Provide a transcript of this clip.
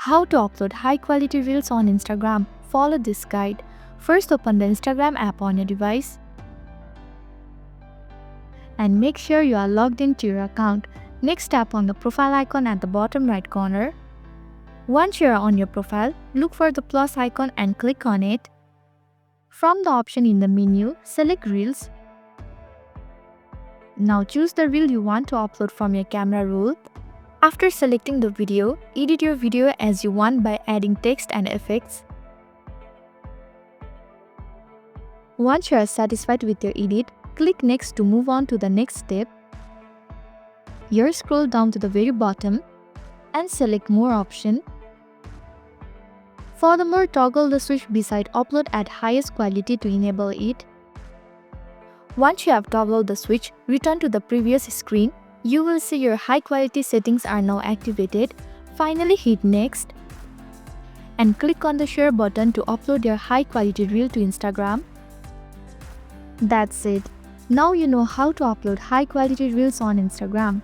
How to upload high quality reels on Instagram? Follow this guide. First, open the Instagram app on your device and make sure you are logged into your account. Next, tap on the profile icon at the bottom right corner. Once you are on your profile, look for the plus icon and click on it. From the option in the menu, select Reels. Now choose the reel you want to upload from your camera roll. After selecting the video, edit your video as you want by adding text and effects. Once you are satisfied with your edit, click Next to move on to the next step. Here, scroll down to the very bottom and select More option. Furthermore, toggle the switch beside Upload at highest quality to enable it. Once you have toggled the switch, return to the previous screen. You will see your high quality settings are now activated. Finally, hit Next and click on the share button to upload your high quality reel to Instagram. That's it. Now you know how to upload high quality reels on Instagram.